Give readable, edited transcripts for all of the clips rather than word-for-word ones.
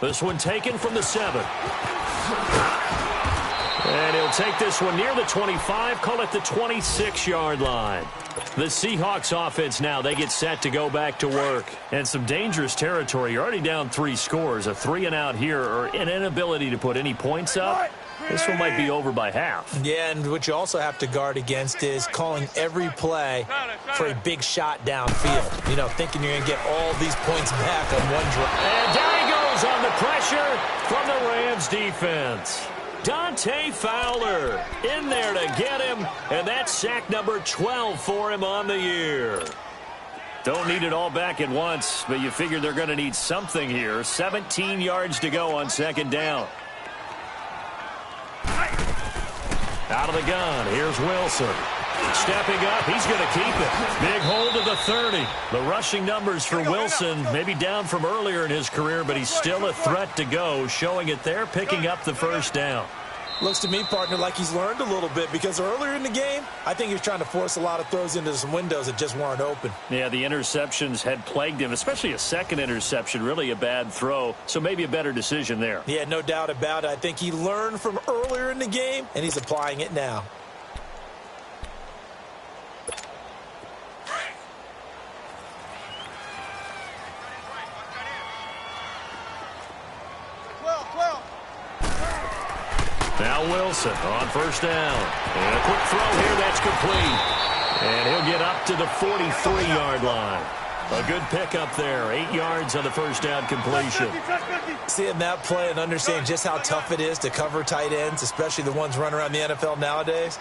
This one taken from the 7. And he'll take this one near the 25, call it the 26-yard line. The Seahawks offense now, they get set to go back to work. And some dangerous territory. You're already down 3 scores. A 3-and-out here, or an inability to put any points up. This one might be over by half. Yeah, and what you also have to guard against is calling every play for a big shot downfield. You know, thinking you're going to get all these points back on one drive. And down he goes on the pressure from the Rams defense. Dante Fowler in there to get him, and that's sack number 12 for him on the year. Don't need it all back at once, but you figure they're going to need something here. 17 yards to go on 2nd down. Out of the gun, here's Wilson. Stepping up, he's going to keep it. Big hold of the 30. The rushing numbers for Wilson, maybe down from earlier in his career, but he's still a threat to go, showing it there, picking up the 1st down. Looks to me, partner, like he's learned a little bit, because earlier in the game, I think he was trying to force a lot of throws into some windows that just weren't open. Yeah, the interceptions had plagued him, especially a second interception, really a bad throw, so maybe a better decision there. Yeah, no doubt about it. I think he learned from earlier in the game, and he's applying it now. Now Wilson on 1st down. And a quick throw here, that's complete. And he'll get up to the 43-yard line. A good pickup there. 8 yards on the 1st down completion. Seeing that play and understanding just how tough it is to cover tight ends, especially the ones running around the NFL nowadays,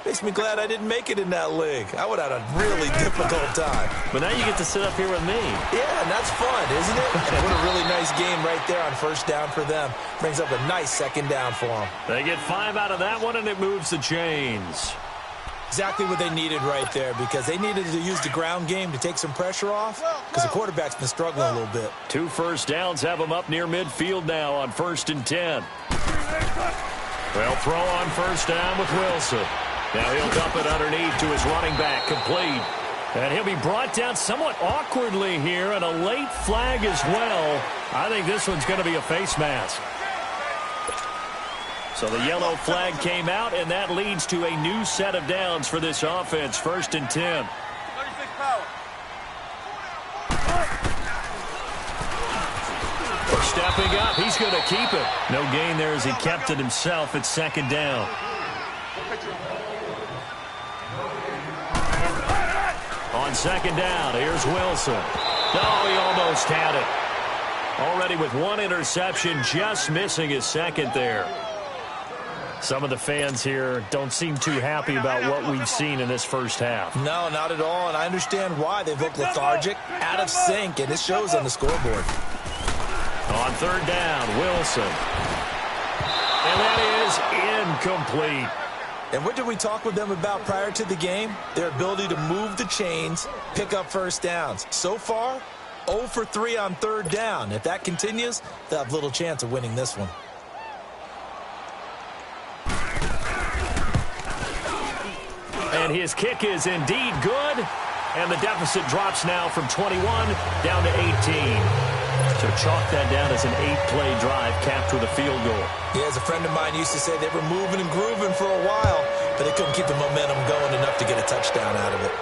makes me glad I didn't make it in that league. I would have had a really difficult time. But now you get to sit up here with me. Yeah, and that's fun, isn't it? And what a really nice game right there on 1st down for them. Brings up a nice 2nd down for them. They get 5 out of that one, and it moves the chains. Exactly what they needed right there, because they needed to use the ground game to take some pressure off, because the quarterback's been struggling a little bit. 2 first downs have them up near midfield now on 1st and 10. Well, throw on 1st down with Wilson. Now he'll dump it underneath to his running back, complete. And he'll be brought down somewhat awkwardly here, and a late flag as well. I think this one's going to be a face mask. So the yellow flag came out, and that leads to a new set of downs for this offense. 1st and 10. Stepping up, he's going to keep it. No gain there as he kept it himself at 2nd down. On 2nd down, here's Wilson. Oh, he almost had it. Already with 1 interception, just missing his 2nd there. Some of the fans here don't seem too happy about what we've seen in this 1st half. No, not at all, and I understand why. They've looked lethargic, out of sync, and it shows on the scoreboard. On 3rd down, Wilson. And that is incomplete. And what did we talk with them about prior to the game? Their ability to move the chains, pick up 1st downs. So far, 0 for 3 on 3rd down. If that continues, they'll have little chance of winning this one. And his kick is indeed good. And the deficit drops now from 21 down to 18. So chalk that down as an 8-play drive capped with a field goal. Yeah, as a friend of mine used to say, they were moving and grooving for a while, but they couldn't keep the momentum going enough to get a touchdown out of it.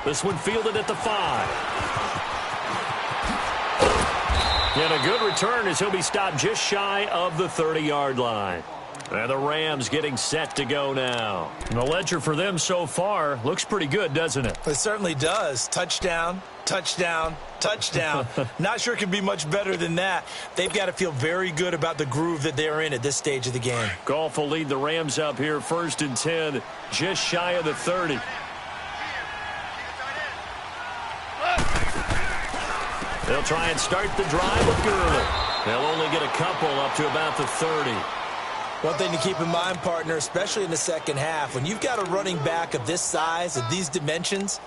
This one fielded at the 5. And a good return as he'll be stopped just shy of the 30-yard line. And the Rams getting set to go now. And the ledger for them so far looks pretty good, doesn't it? It certainly does. Touchdown, touchdown, touchdown. Not sure it can be much better than that. They've got to feel very good about the groove that they're in at this stage of the game. Goff will lead the Rams up here 1st and 10, just shy of the 30. They'll try and start the drive with Gurley. They'll only get a couple up to about the 30. One thing to keep in mind, partner, especially in the 2nd half, when you've got a running back of this size, of these dimensions,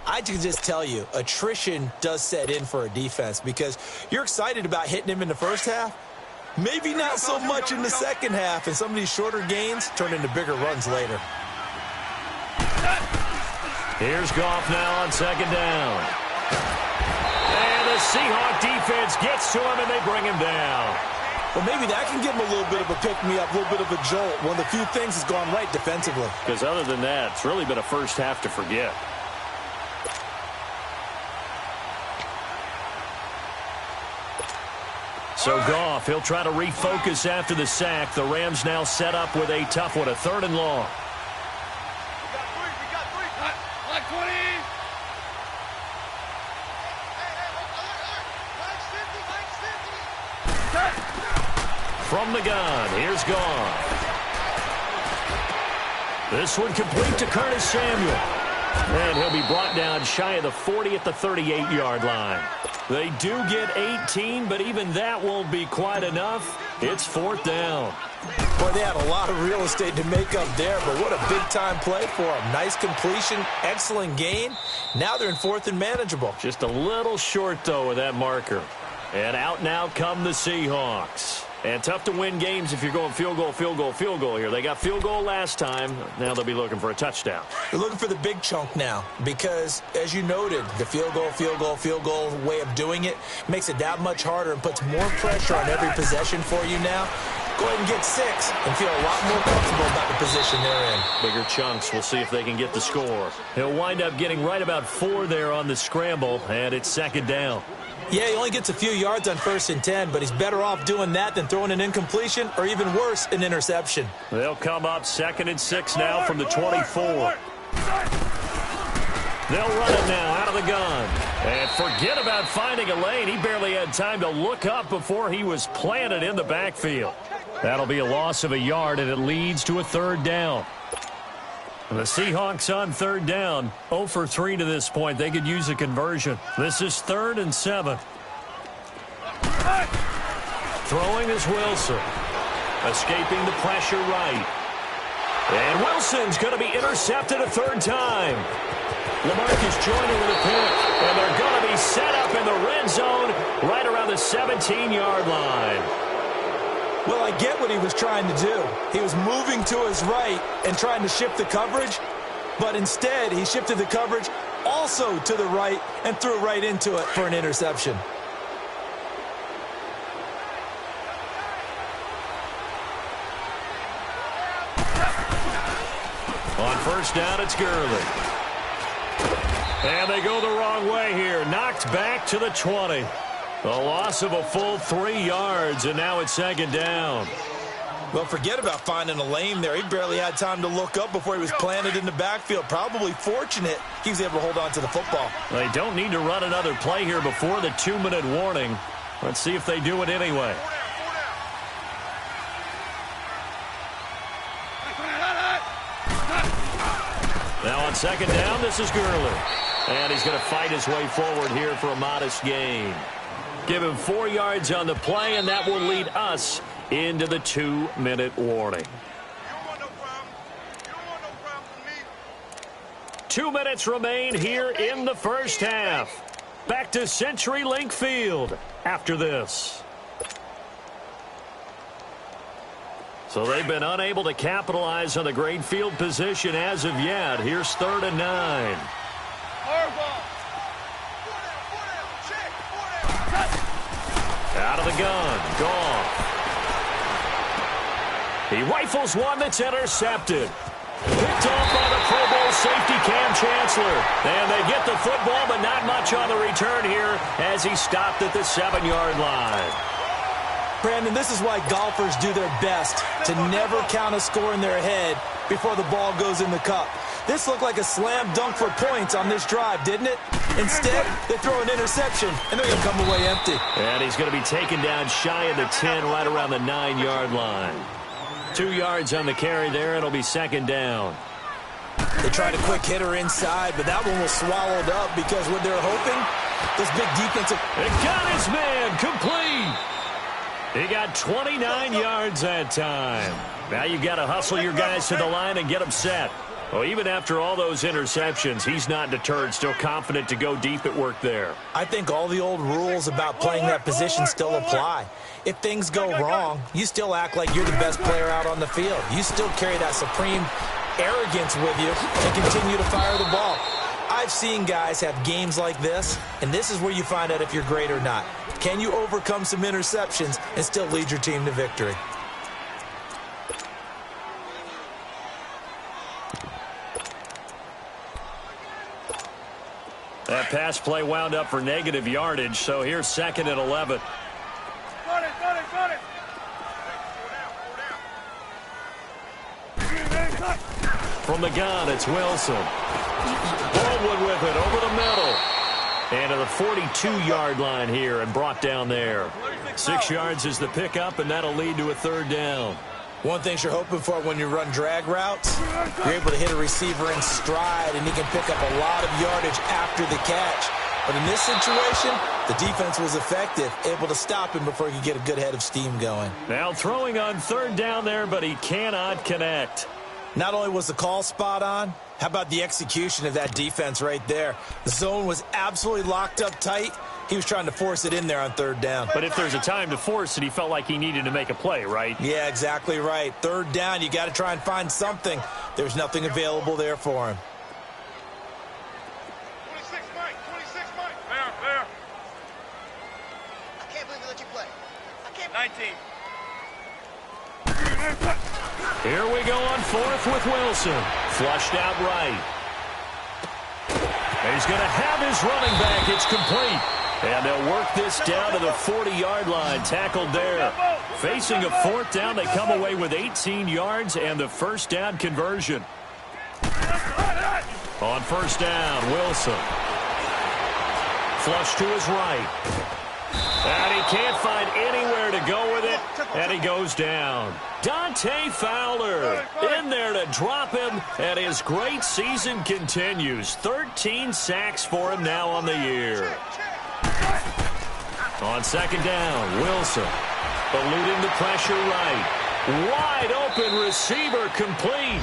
I can just tell you, attrition does set in for a defense, because you're excited about hitting him in the 1st half. Maybe not so much in the 2nd half, and some of these shorter gains turn into bigger runs later. Here's Goff now on 2nd down. And the Seahawk defense gets to him, and they bring him down. Well, maybe that can give him a little bit of a pick-me-up, a little bit of a jolt. One of the few things has gone right defensively. Because other than that, it's really been a first half to forget. So Goff, he'll try to refocus after the sack. The Rams now set up with a tough one, a 3rd and long. From the gun, here's Goff. This one complete to Curtis Samuel. And he'll be brought down shy of the 40 at the 38-yard line. They do get 18, but even that won't be quite enough. It's 4th down. Boy, they had a lot of real estate to make up there, but what a big-time play for them. Nice completion, excellent gain. Now they're in 4th and manageable. Just a little short, though, with that marker. And out now come the Seahawks. And tough to win games if you're going field goal, field goal, field goal here. They got field goal last time. Now they'll be looking for a touchdown. They're looking for the big chunk now because, as you noted, the field goal, field goal, field goal way of doing it makes it that much harder and puts more pressure on every possession for you now. Go ahead and get 6 and feel a lot more comfortable about the position they're in. Bigger chunks. We'll see if they can get the score. He'll wind up getting right about 4 there on the scramble, and it's 2nd down. Yeah, he only gets a few yards on 1st and 10, but he's better off doing that than throwing an incompletion or even worse, an interception. They'll come up 2nd and 6 now from the 24. They'll run it now out of the gun. And forget about finding a lane. He barely had time to look up before he was planted in the backfield. That'll be a loss of a yard, and it leads to a 3rd down. The Seahawks on 3rd down, 0 for 3 to this point. They could use a conversion. This is 3rd and 7. Throwing is Wilson. Escaping the pressure right. And Wilson's going to be intercepted a 3rd time. Lamarcus joining with a pick. And they're going to be set up in the red zone right around the 17-yard line. Well, I get what he was trying to do. He was moving to his right and trying to shift the coverage, but instead he shifted the coverage also to the right and threw right into it for an interception. On 1st down, it's Gurley. And they go the wrong way here. Knocked back to the 20. A loss of a full 3 yards, and now it's 2nd down. Well, forget about finding a lane there. He barely had time to look up before he was planted in the backfield. Probably fortunate he was able to hold on to the football. They don't need to run another play here before the 2-minute warning. Let's see if they do it anyway. Now on 2nd down, this is Gurley. And he's going to fight his way forward here for a modest gain. Give him 4 yards on the play, and that will lead us into the 2-minute warning. 2 minutes remain here in the first half. Back to CenturyLink Field after this. So they've been unable to capitalize on the great field position as of yet. Here's 3rd and 9. Out of the gun, Goff. He rifles one that's intercepted. Picked off by the Pro Bowl safety Cam Chancellor. And they get the football, but not much on the return here as he stopped at the 7-yard line. Brandon, this is why golfers do their best to never count a score in their head before the ball goes in the cup. This looked like a slam dunk for points on this drive, didn't it? Instead, they throw an interception, and they're going to come away empty. And he's going to be taken down shy of the 10, right around the 9-yard line. 2 yards on the carry there. It'll be 2nd down. They tried a quick hitter inside, but that one was swallowed up because what they're hoping, this big defensive... It got his man complete. He got 29 yards that time. Now you got to hustle your guys to the line and get them set. Well, even after all those interceptions, he's not deterred, still confident to go deep at work there. I think all the old rules about playing that position still apply. If things go wrong, you still act like you're the best player out on the field. You still carry that supreme arrogance with you and continue to fire the ball. I've seen guys have games like this, and this is where you find out if you're great or not. Can you overcome some interceptions and still lead your team to victory? That pass play wound up for negative yardage, so here's 2nd and 11. Got it. From the gun, it's Wilson. Baldwin with it over the middle. And to the 42-yard line here and brought down there. 6 yards is the pickup, and that'll lead to a 3rd down. One thing you're hoping for when you run drag routes, you're able to hit a receiver in stride, and he can pick up a lot of yardage after the catch. But in this situation, the defense was effective, able to stop him before he could get a good head of steam going. Now throwing on 3rd down there, but he cannot connect. Not only was the call spot on, how about the execution of that defense right there? The zone was absolutely locked up tight. He was trying to force it in there on 3rd down. But if there's a time to force it, he felt like he needed to make a play, right? Yeah, exactly right. 3rd down, you got to try and find something. There's nothing available there for him. 26, Mike. There. I can't believe we let you play. 19. Here we go on 4th with Wilson. Flushed out right. He's going to have his running back. It's complete. And they'll work this down to the 40-yard line. Tackled there. Facing a 4th down, they come away with 18 yards and the 1st down conversion. On 1st down, Wilson. Flush to his right. And he can't find anywhere to go with it. And he goes down. Dante Fowler in there to drop him. And his great season continues. 13 sacks for him now on the year. On 2nd down, Wilson. Eluding the pressure right. Wide open receiver complete.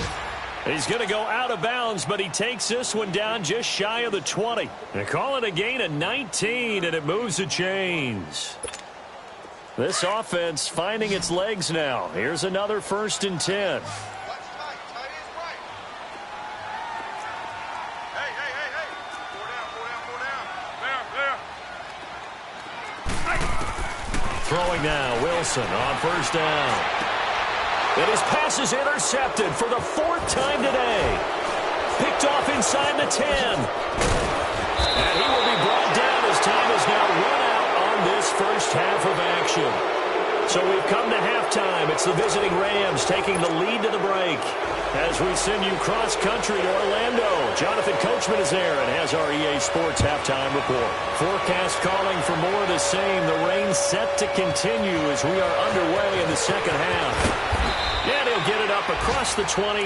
He's going to go out of bounds, but he takes this one down just shy of the 20. They call it a gain of 19, and it moves the chains. This offense finding its legs now. Here's another 1st and 10. Throwing now, Wilson on 1st down. And his pass is intercepted for the 4th time today. Picked off inside the 10. And he will be brought down as time is now run out on this 1st half of action. So we've come to halftime. It's the visiting Rams taking the lead to the break. As we send you cross-country to Orlando, Jonathan Coachman is there and has our EA Sports halftime report. Forecast calling for more of the same. The rain set to continue as we are underway in the 2nd half. And he'll get it up across the 20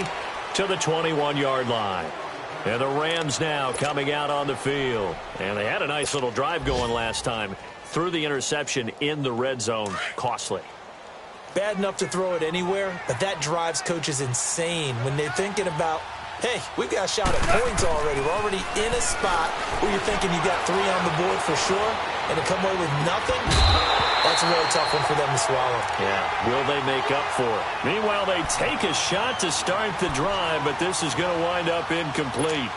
to the 21-yard line. And the Rams now coming out on the field. And they had a nice little drive going last time. Threw the interception in the red zone. Costly. Bad enough to throw it anywhere, but that drives coaches insane when they're thinking about, hey, we've got a shot at points already. We're already in a spot where you're thinking you got 3 on the board for sure, and to come away with nothing, that's a really tough one for them to swallow. Yeah, will they make up for it? Meanwhile, they take a shot to start the drive, but this is going to wind up incomplete.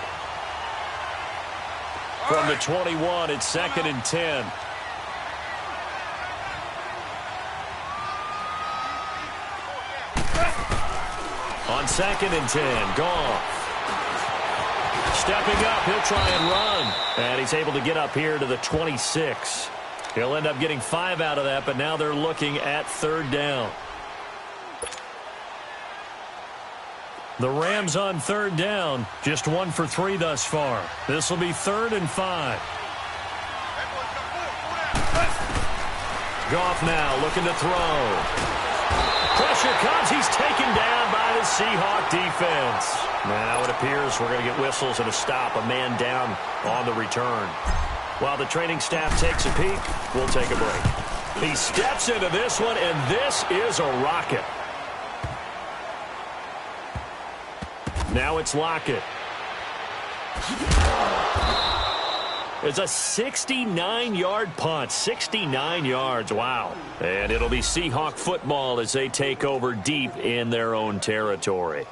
From the 21, it's 2nd and 10. On 2nd and 10, Goff. Stepping up, he'll try and run. And he's able to get up here to the 26. He'll end up getting 5 out of that, but now they're looking at 3rd down. The Rams on 3rd down, just 1 for 3 thus far. This will be 3rd and 5. Goff now looking to throw. Pressure comes. He's taken down by the Seahawk defense. Now it appears we're going to get whistles and a stop. A man down on the return. While the training staff takes a peek, we'll take a break. He steps into this one, and this is a rocket. Now it's Lockett. It's a 69-yard punt. 69 yards. Wow. And it'll be Seahawk football as they take over deep in their own territory.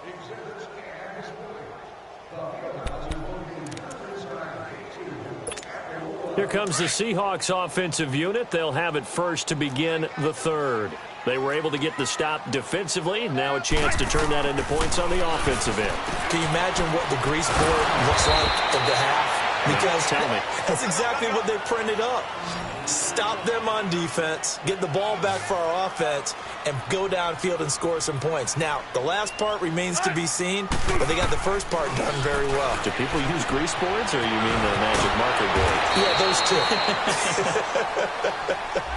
Here comes the Seahawks offensive unit. They'll have it first to begin the third. They were able to get the stop defensively. Now a chance to turn that into points on the offensive end. Can you imagine what the grease board looks like at the half? Because tell me. That's exactly what they printed up. Stop them on defense, get the ball back for our offense, and go downfield and score some points. Now, the last part remains to be seen, but they got the first part done very well. Do people use grease boards, or you mean the magic marker board? Yeah, those two.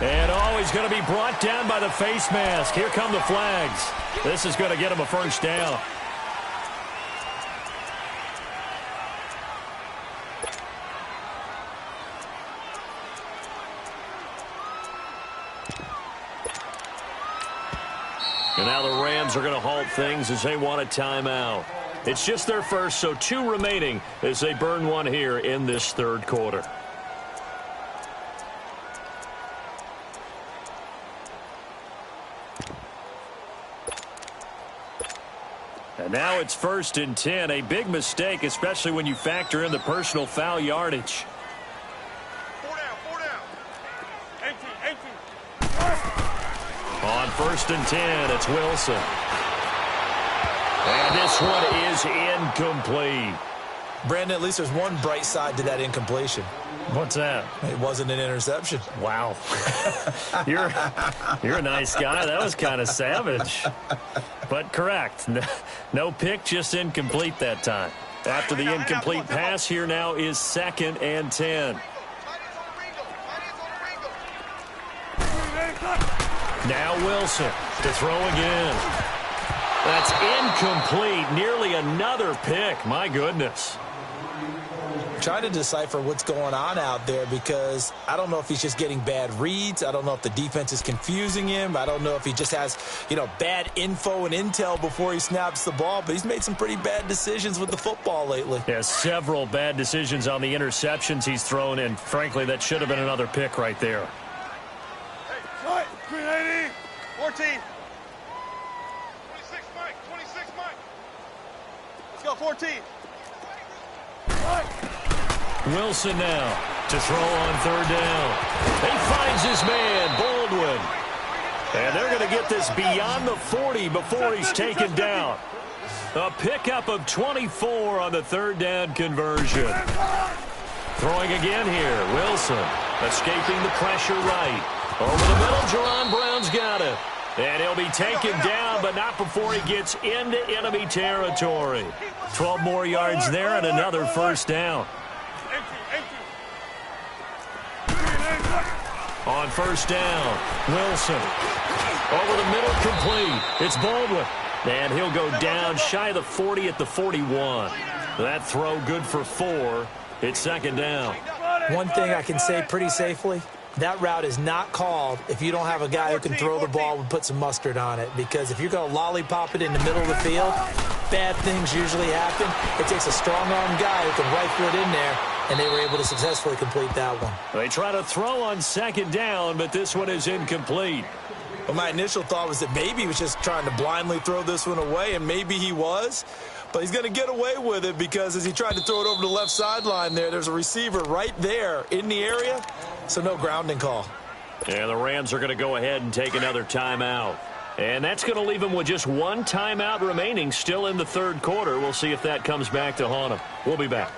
And he's going to be brought down by the face mask. Here come the flags. This is going to get him a first down. And now the Rams are going to halt things as they want a timeout. It's just their first, so 2 remaining as they burn one here in this third quarter. And now it's 1st and 10. A big mistake, especially when you factor in the personal foul yardage. 4 down. 18. On 1st and 10, it's Wilson. And this one is incomplete. Brandon, at least there's one bright side to that incompletion. What's that? It wasn't an interception. Wow. You're a nice guy. That was kind of savage. But correct. No pick, just incomplete that time. After the incomplete pass, here now is 2nd and 10. Now Wilson to throw again. That's incomplete. Nearly another pick. My goodness. Trying to decipher what's going on out there because I don't know if he's just getting bad reads. I don't know if the defense is confusing him. I don't know if he just has, bad info and intel before he snaps the ball. But he's made some pretty bad decisions with the football lately. Yeah, several bad decisions on the interceptions he's thrown, and frankly, that should have been another pick right there. Hey, 380. 14. 26, Mike. 26, Mike. Let's go, 14. Wilson now to throw on 3rd down. He finds his man, Baldwin. And they're going to get this beyond the 40 before he's taken down. A pickup of 24 on the 3rd down conversion. Throwing again here, Wilson escaping the pressure right. Over the middle, Jerron Brown's got it. And he'll be taken down, but not before he gets into enemy territory. 12 more yards there and another 1st down. On 1st down, Wilson. Over the middle, complete. It's Baldwin. And he'll go down shy of the 40 at the 41. That throw good for 4. It's 2nd down. One thing I can say pretty safely, that route is not called if you don't have a guy who can throw the ball and put some mustard on it. Because if you're going to lollipop it in the middle of the field, bad things usually happen. It takes a strong-arm guy who can rifle it in there, and they were able to successfully complete that one. They try to throw on 2nd down, but this one is incomplete. Well, my initial thought was that maybe he was just trying to blindly throw this one away, and maybe he was. But he's going to get away with it because as he tried to throw it over the left sideline there's a receiver right there in the area, so no grounding call. And the Rams are going to go ahead and take another timeout. And that's going to leave them with just 1 timeout remaining still in the 3rd quarter. We'll see if that comes back to haunt them. We'll be back.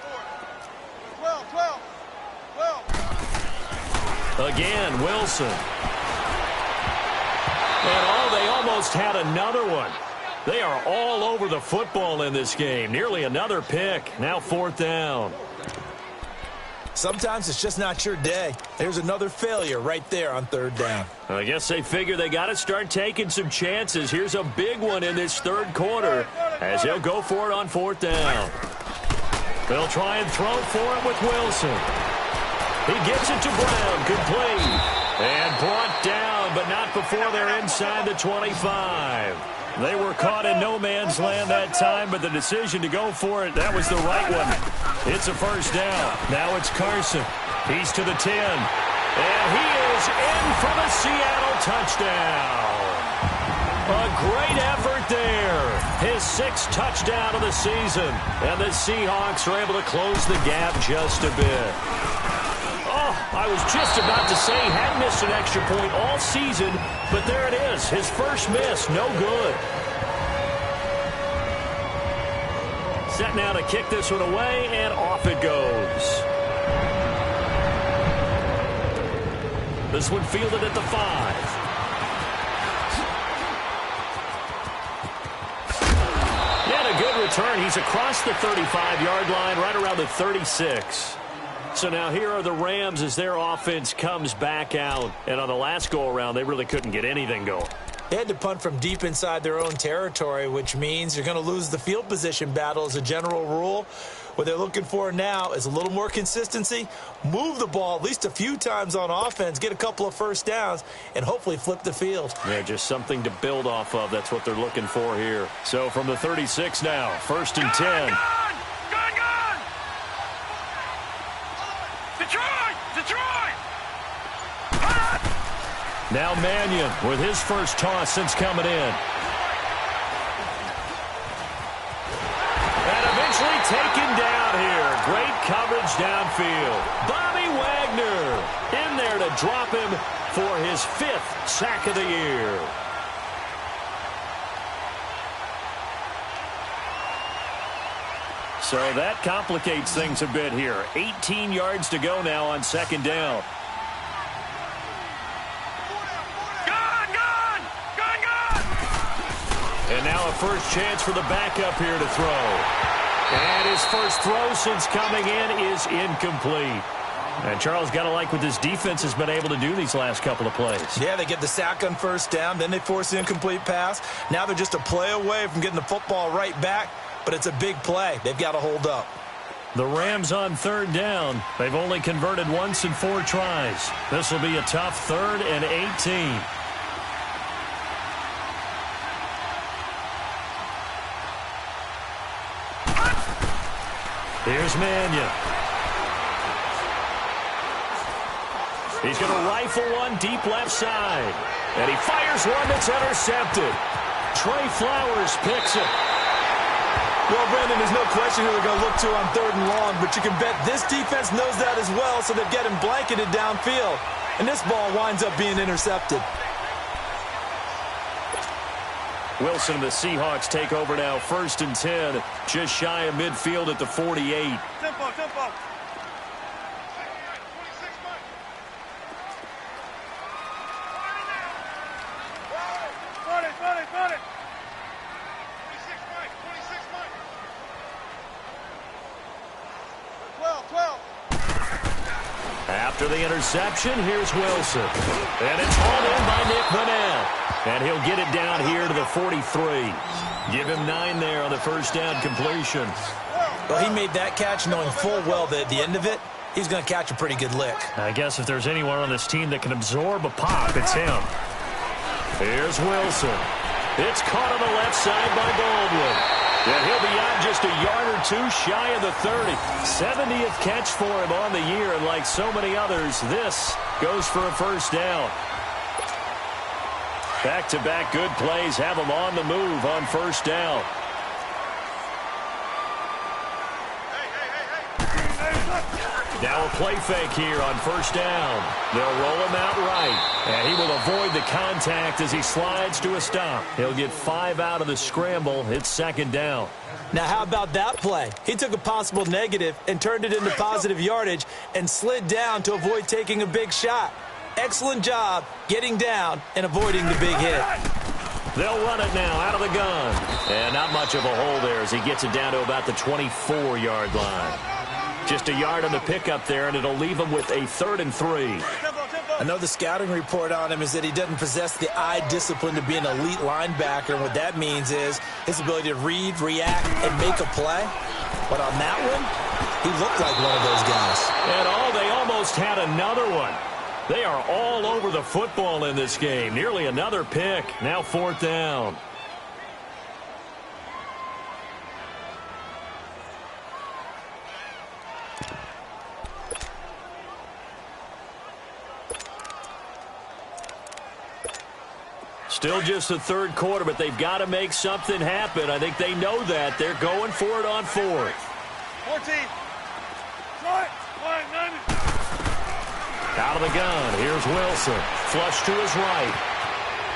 12. Again, Wilson. And they almost had another one. They are all over the football in this game. Nearly another pick. Now 4th down. Sometimes it's just not your day. There's another failure right there on 3rd down. I guess they figure they got to start taking some chances. Here's a big one in this 3rd quarter as they'll go for it on 4th down. They'll try and throw for it with Wilson. He gets it to Brown, complete. And brought down, but not before they're inside the 25. They were caught in no man's land that time, but the decision to go for it, that was the right one. It's a 1st down. Now it's Carson. He's to the 10. And he is in for the Seattle touchdown. A great effort there. His 6th touchdown of the season. And the Seahawks are able to close the gap just a bit. Oh, I was just about to say he hadn't missed an extra point all season, but there it is. His first miss, no good. Set now to kick this one away, and off it goes. This one fielded at the 5. And a good return. He's across the 35-yard line, right around the 36. So now here are the Rams as their offense comes back out. And on the last go-around, they really couldn't get anything going. They had to punt from deep inside their own territory, which means you're going to lose the field position battle as a general rule. What they're looking for now is a little more consistency, move the ball at least a few times on offense, get a couple of first downs, and hopefully flip the field. Yeah, just something to build off of. That's what they're looking for here. So from the 36 now, 1st and 10. Gone! Detroit! Now Mannion with his first toss since coming in. And eventually taken down here. Great coverage downfield. Bobby Wagner in there to drop him for his 5th sack of the year. So that complicates things a bit here. 18 yards to go now on 2nd down. And now a first chance for the backup here to throw. And his first throw since coming in is incomplete. And Charles, got to like what this defense has been able to do these last couple of plays. Yeah, they get the sack on 1st down, then they force the incomplete pass. Now they're just a play away from getting the football right back, but it's a big play. They've got to hold up. The Rams on 3rd down. They've only converted once in 4 tries. This will be a tough 3rd and 18. Here's Mannion. He's going to rifle one deep left side. And he fires one that's intercepted. Trey Flowers picks it. Well, Brandon, there's no question who they're going to look to on 3rd and long, but you can bet this defense knows that as well, so they've got him blanketed downfield. And this ball winds up being intercepted. Wilson and the Seahawks take over now, 1st and 10, just shy of midfield at the 48. Tempo. 12. After the interception, here's Wilson. And it's hauled in by Nick Vanette. And he'll get it down here to the 43. Give him 9 there on the first down completion. Well, he made that catch knowing full well that at the end of it, he's going to catch a pretty good lick. I guess if there's anyone on this team that can absorb a pop, it's him. Here's Wilson. It's caught on the left side by Baldwin. And he'll be out just a yard or 2 shy of the 30. 70th catch for him on the year, and like so many others, this goes for a first down. Back-to-back good plays have him on the move on first down. Now a play fake here on first down. They'll roll him out right, and he will avoid the contact as he slides to a stop. He'll get 5 out of the scramble. It's 2nd down. Now, how about that play? He took a possible negative and turned it into positive yardage and slid down to avoid taking a big shot. Excellent job getting down and avoiding the big hit. They'll run it now out of the gun. And not much of a hole there as he gets it down to about the 24-yard line. Just a yard on the pickup there, and it'll leave him with a 3rd and 3. I know the scouting report on him is that he doesn't possess the eye discipline to be an elite linebacker, and what that means is his ability to read, react, and make a play. But on that one, he looked like one of those guys. And they almost had another one. They are all over the football in this game. Nearly another pick. Now 4th down. Still just the 3rd quarter, but they've got to make something happen. I think they know that. They're going for it on 4th. 14. Try it. Out of the gun, here's Wilson. Flush to his right.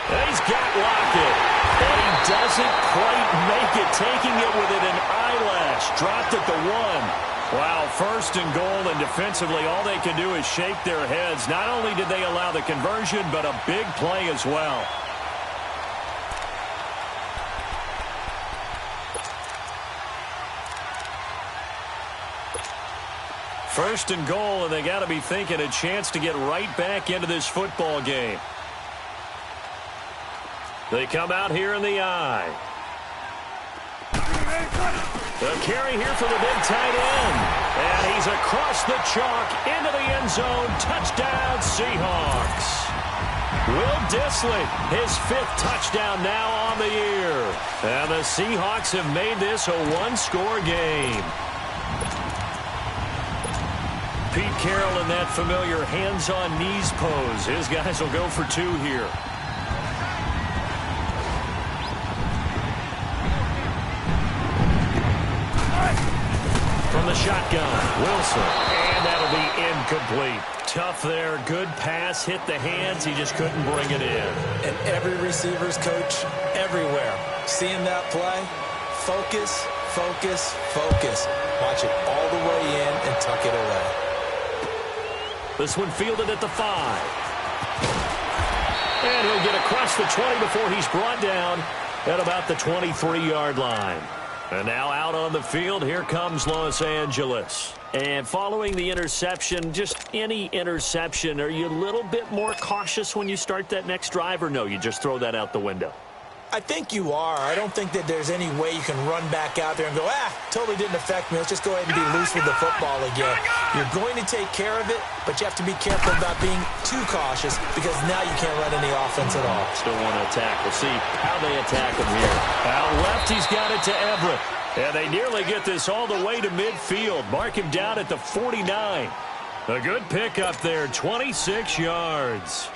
And he's got Lockett. And he doesn't quite make it, taking it within an eyelash. Dropped at the 1. Wow, first and goal, and defensively all they can do is shake their heads. Not only did they allow the conversion, but a big play as well. First and goal, and they got to be thinking a chance to get right back into this football game. They come out here in the eye. The carry here for the big tight end. And he's across the chalk into the end zone. Touchdown, Seahawks. Will Dissly, his 5th touchdown now on the year. And the Seahawks have made this a one-score game. Pete Carroll in that familiar hands-on-knees pose. His guys will go for 2 here. From the shotgun, Wilson. And that'll be incomplete. Tough there. Good pass. Hit the hands. He just couldn't bring it in. And every receiver's coach everywhere. Seeing that play, focus, focus, focus. Watch it all the way in and tuck it away. This one fielded at the 5. And he'll get across the 20 before he's brought down at about the 23-yard line. And now out on the field, here comes Los Angeles. And following the interception, just any interception, are you a little bit more cautious when you start that next drive, or no, you just throw that out the window? I think you are. I don't think that there's any way you can run back out there and go, totally didn't affect me. Let's just go ahead and be loose with the football again. You're going to take care of it, but you have to be careful about being too cautious because now you can't run any offense at all. Still want to attack. We'll see how they attack him here. Out left, he's got it to Everett. And they nearly get this all the way to midfield. Mark him down at the 49. A good pickup there, 26 yards.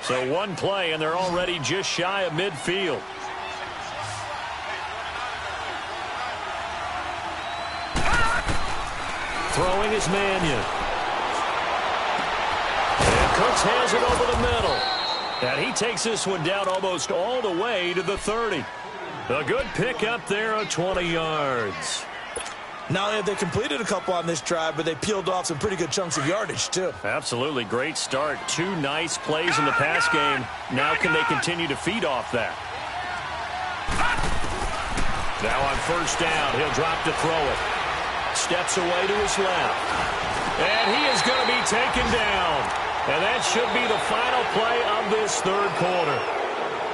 So one play, and they're already just shy of midfield. Throwing is Mannion. And Cooks has it over the middle. And he takes this one down almost all the way to the 30. A good pickup there of 20 yards. Not only have they completed a couple on this drive, but they peeled off some pretty good chunks of yardage, too. Absolutely. Great start. 2 nice plays in the pass game. Now can they continue to feed off that? Now on first down, he'll drop to throw it. Steps away to his left. And he is going to be taken down. And that should be the final play of this third quarter.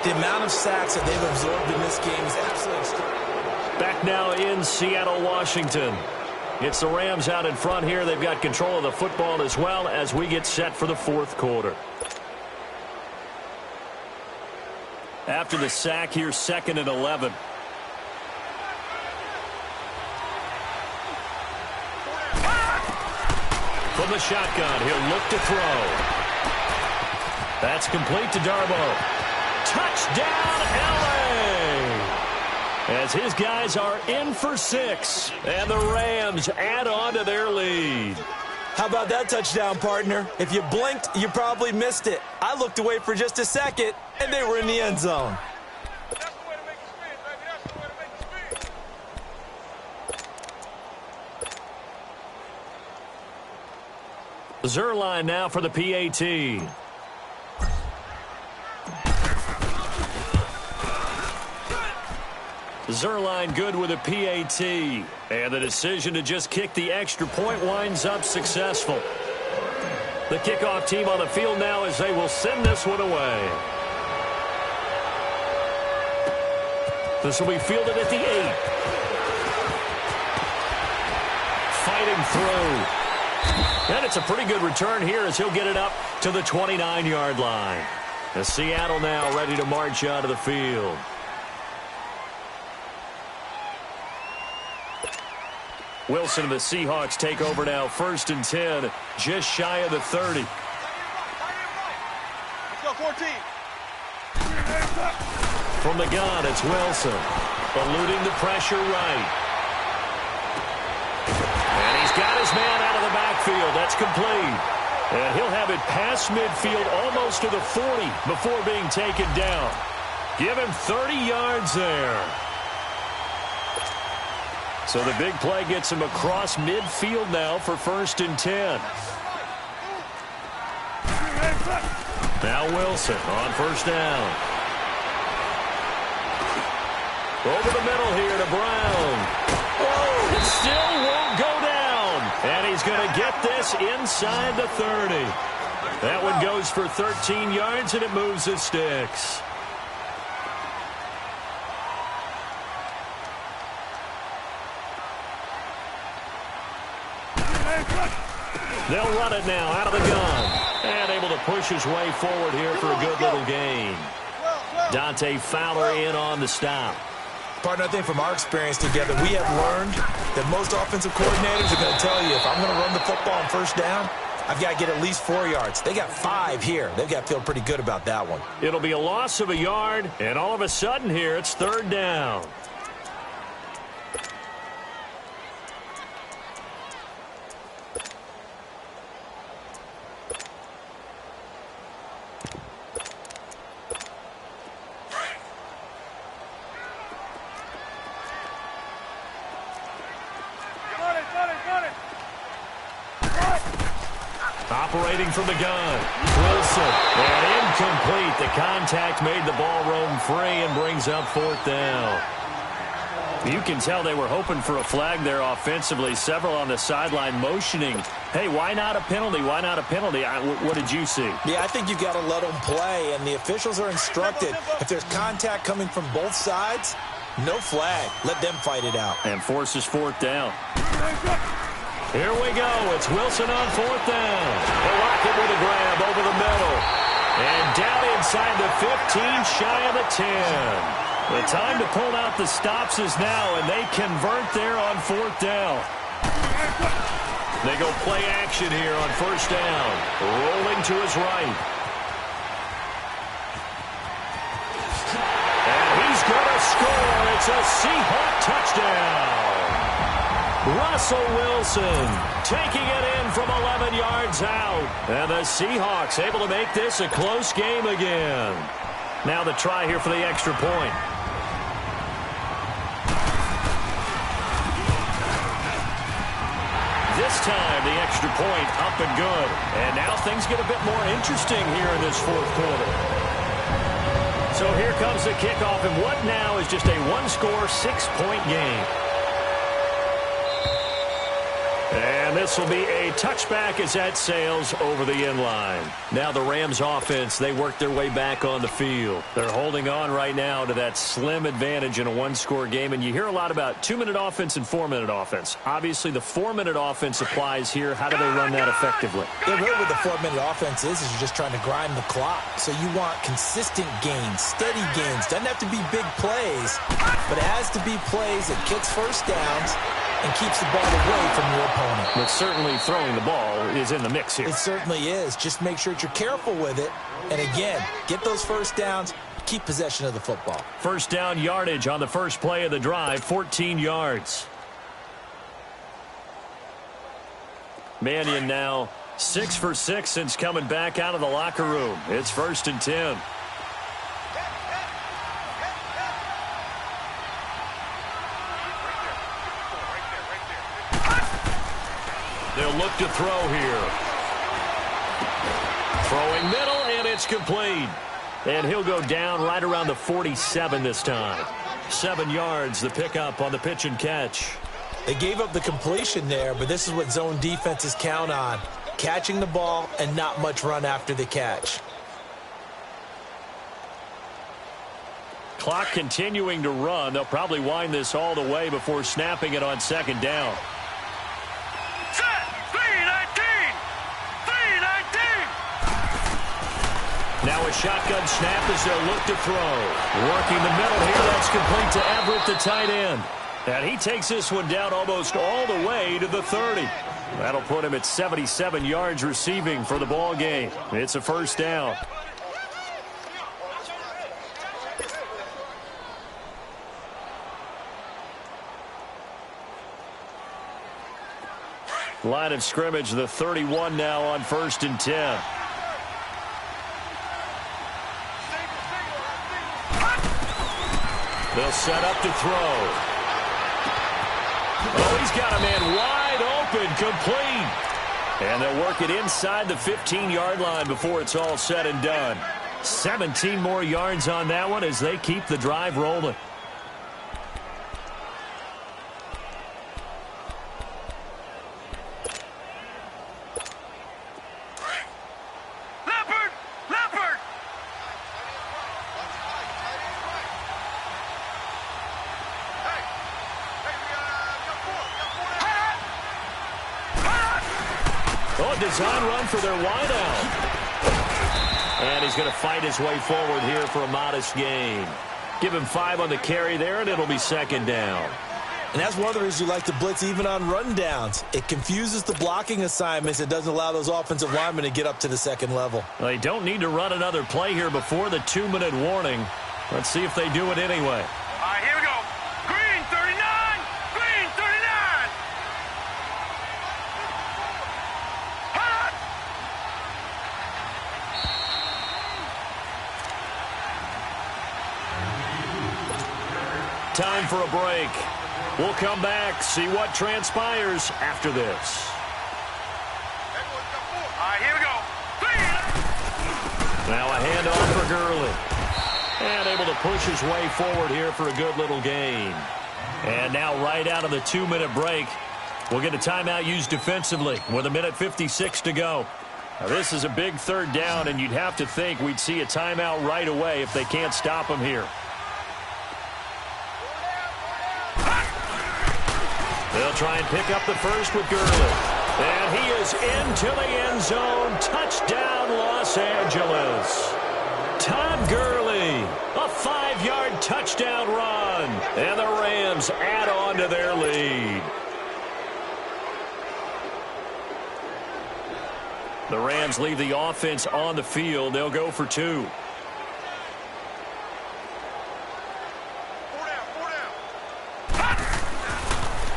The amount of sacks that they've absorbed in this game is absolutely extraordinary. Back now in Seattle, Washington. It's the Rams out in front here. They've got control of the football as well as we get set for the fourth quarter. After the sack here, 2nd and 11. From the shotgun, he'll look to throw. That's complete to Darboh. Touchdown, L.A. As his guys are in for 6. And the Rams add on to their lead. How about that touchdown, partner? If you blinked, you probably missed it. I looked away for just a second, and they were in the end zone. That's the way to make it spin, baby. That's the way to make it spin. Zerline now for the PAT. Zerline good with a PAT. And the decision to just kick the extra point winds up successful. The kickoff team on the field now as they will send this one away. This will be fielded at the 8. Fighting through. And it's a pretty good return here as he'll get it up to the 29-yard line. As Seattle now ready to march out of the field. Wilson and the Seahawks take over now. 1st and 10, just shy of the 30. Let's go, 14. From the gun, it's Wilson. Eluding the pressure right. And he's got his man out of the backfield. That's complete. And he'll have it past midfield almost to the 40 before being taken down. Give him 30 yards there. So the big play gets him across midfield now for 1st and 10. Now Wilson on 1st down. Over the middle here to Brown. Oh, it still won't go down. And he's going to get this inside the 30. That one goes for 13 yards, and it moves the sticks. They'll run it now out of the gun. And able to push his way forward here for a good little gain. Dante Fowler in on the stop. Partner, I think from our experience together, we have learned that most offensive coordinators are going to tell you, if I'm going to run the football on 1st down, I've got to get at least 4 yards. They got 5 here. They've got to feel pretty good about that one. It'll be a loss of a yard, and all of a sudden here, it's 3rd down. Operating from the gun, Wilson, and incomplete. The contact made the ball roam free and brings up 4th down. You can tell they were hoping for a flag there offensively. Several on the sideline motioning, hey, why not a penalty? Why not a penalty? What did you see? Yeah, I think you've got to let them play, and the officials are instructed, if there's contact coming from both sides, no flag. Let them fight it out. And forces 4th down. Here we go. It's Wilson on 4th down. They'll lock it with a grab over the middle. And down inside the 15, shy of the 10. The time to pull out the stops is now, and they convert there on 4th down. They go play action here on 1st down. Rolling to his right. And he's going to score. It's a Seahawk touchdown. Russell Wilson taking it in from 11 yards out. And the Seahawks able to make this a close game again. Now the try here for the extra point. This time the extra point up and good. And now things get a bit more interesting here in this 4th quarter. So here comes the kickoff, and what now is just a one-score, 6-point game. And this will be a touchback as that sails over the end line. Now the Rams offense, they work their way back on the field. They're holding on right now to that slim advantage in a one-score game. And you hear a lot about 2-minute offense and 4-minute offense. Obviously, the 4-minute offense applies here. How do they run that effectively? Yeah, really what the 4-minute offense is you're just trying to grind the clock. So you want consistent gains, steady gains. Doesn't have to be big plays, but it has to be plays that gets 1st downs and keeps the ball away from your opponent. But certainly throwing the ball is in the mix here. It certainly is. Just make sure that you're careful with it. And again, get those 1st downs, keep possession of the football. 1st down yardage on the first play of the drive, 14 yards. Mannion now 6 for 6 since coming back out of the locker room. It's 1st and 10. They'll look to throw here. Throwing middle, and it's complete. And he'll go down right around the 47 this time. 7 yards, the pickup on the pitch and catch. They gave up the completion there, but this is what zone defenses count on. Catching the ball and not much run after the catch. Clock continuing to run. They'll probably wind this all the way before snapping it on 2nd down. Now a shotgun snap as they'll look to throw. Working the middle here. That's complete to Everett, the tight end. And he takes this one down almost all the way to the 30. That'll put him at 77 yards receiving for the ball game. It's a 1st down. Line of scrimmage, the 31 now on 1st and 10. They'll set up to throw. Oh, he's got a man wide open, complete. And they'll work it inside the 15-yard line before it's all said and done. 17 more yards on that one as they keep the drive rolling. Design run for their wideout. And he's going to fight his way forward here for a modest gain. Give him 5 on the carry there, and it'll be 2nd down. And that's one of the reasons you like to blitz even on run downs. It confuses the blocking assignments. It doesn't allow those offensive linemen to get up to the second level. Well, they don't need to run another play here before the 2-minute warning. Let's see if they do it anyway. All right, here we go. Green 39. Green 39. Time for a break. We'll come back, see what transpires after this. All right, here we go. Now a handoff for Gurley. And able to push his way forward here for a good little gain. And now right out of the 2-minute break, we'll get a timeout used defensively with 1:56 to go. Now this is a big 3rd down, and you'd have to think we'd see a timeout right away if they can't stop him here. They'll try and pick up the first with Gurley. And he is into the end zone. Touchdown, Los Angeles. Todd Gurley, a 5-yard touchdown run. And the Rams add on to their lead. The Rams leave the offense on the field. They'll go for 2.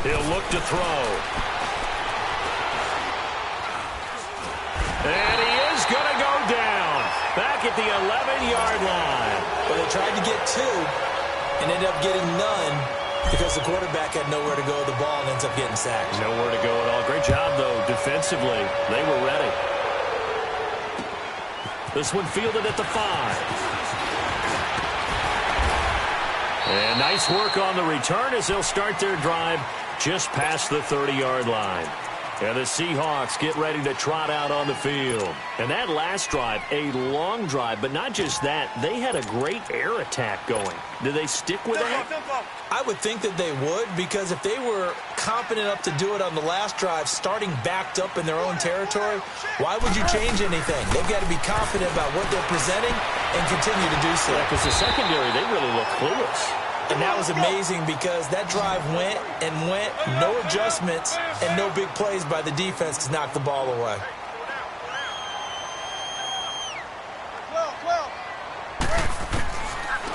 He'll look to throw. And he is going to go down. Back at the 11-yard line. Well, they tried to get 2 and ended up getting none because the quarterback had nowhere to go with the ball and ends up getting sacked. Nowhere to go at all. Great job, though, defensively. They were ready. This one fielded at the 5. And nice work on the return as they'll start their drive just past the 30-yard line. And the Seahawks get ready to trot out on the field. And that last drive, a long drive, but not just that. They had a great air attack going. Do they stick with that? I would think that they would, because if they were confident enough to do it on the last drive, starting backed up in their own territory, why would you change anything? They've got to be confident about what they're presenting and continue to do so. Yeah, because the secondary, they really look clueless. And that was amazing because that drive went and went, no adjustments and no big plays by the defense to knock the ball away.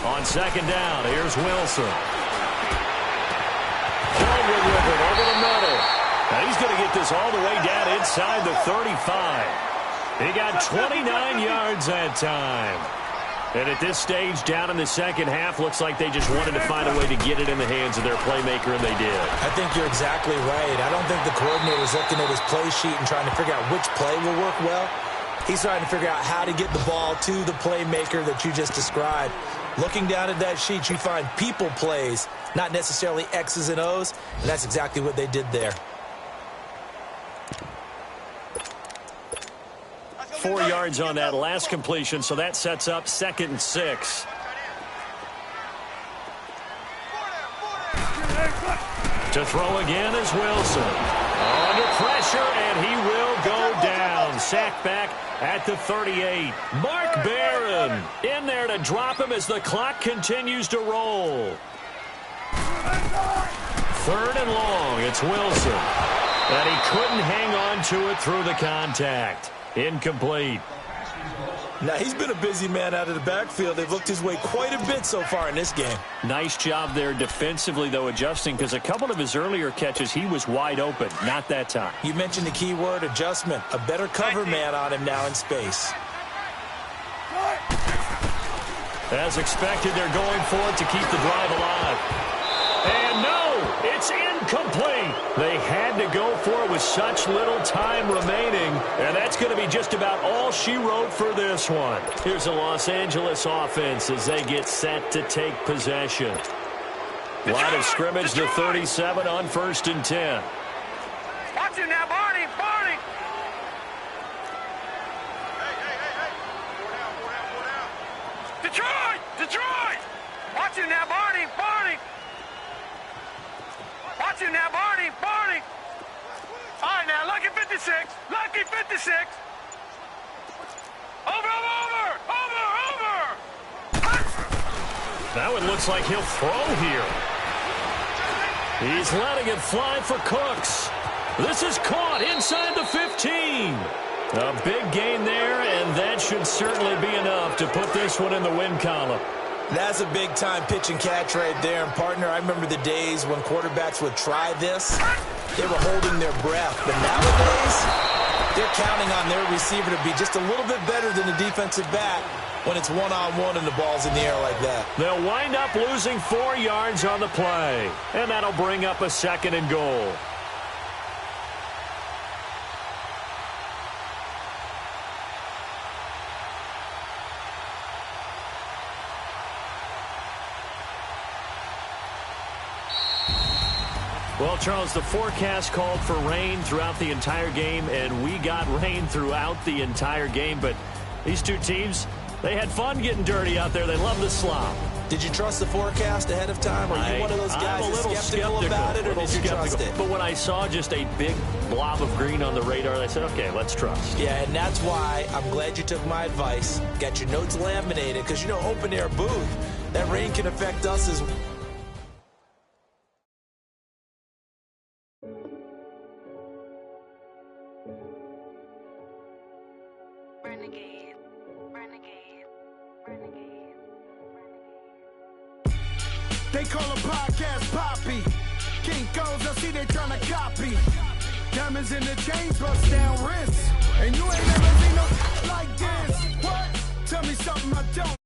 On 2nd down, here's Wilson. Baldwin with it over the middle. Now he's going to get this all the way down inside the 35. He got 29 yards that time. And at this stage, down in the second half, looks like they just wanted to find a way to get it in the hands of their playmaker, and they did. I think you're exactly right. I don't think the coordinator's looking at his play sheet and trying to figure out which play will work well. He's trying to figure out how to get the ball to the playmaker that you just described. Looking down at that sheet, you find people plays, not necessarily X's and O's, and that's exactly what they did there. 4 yards on that last completion, so that sets up 2nd and 6. To throw again is Wilson. Under pressure, and he will go down. Sacked back at the 38. Mark Barron in there to drop him as the clock continues to roll. 3rd and long, it's Wilson. And he couldn't hang on to it through the contact. Incomplete. Now, he's been a busy man out of the backfield. They've looked his way quite a bit so far in this game. Nice job there defensively, though, adjusting, because a couple of his earlier catches, he was wide open. Not that time. You mentioned the key word, adjustment. A better cover man on him now in space. As expected, they're going for it to keep the drive alive. And no, it's incomplete. They had to go for it with such little time remaining, and that's going to be just about all she wrote for this one. Here's the Los Angeles offense as they get set to take possession. Line of scrimmage to 37 on 1st and 10. Watch it now, Barney. Barney. Detroit. Detroit. Watch it now, Barney. Barney. Watch it now, Barney. Barney. All right, now, lucky 56. Lucky 56. Over. Now it looks like he'll throw here. He's letting it fly for Cooks. This is caught inside the 15. A big gain there, and that should certainly be enough to put this one in the win column. That's a big-time pitch and catch right there. And, partner, I remember the days when quarterbacks would try this. They were holding their breath. But nowadays, they're counting on their receiver to be just a little bit better than the defensive back when it's one-on-one and the ball's in the air like that. They'll wind up losing 4 yards on the play, and that'll bring up a 2nd and goal. Well, Charles, the forecast called for rain throughout the entire game, and we got rain throughout the entire game. But these two teams, they had fun getting dirty out there. They love the slop. Did you trust the forecast ahead of time? Are you one of those guys I'm a little skeptical about it, or did you trust it? But when I saw just a big blob of green on the radar, I said, okay, let's trust. Yeah, and that's why I'm glad you took my advice. Got your notes laminated, because, you know, open-air booth, that rain can affect us as well. They call a podcast Poppy. King goes, I see they tryna copy. Diamonds in the chains, bust down wrists. And you ain't never seen no like this. What? Tell me something I don't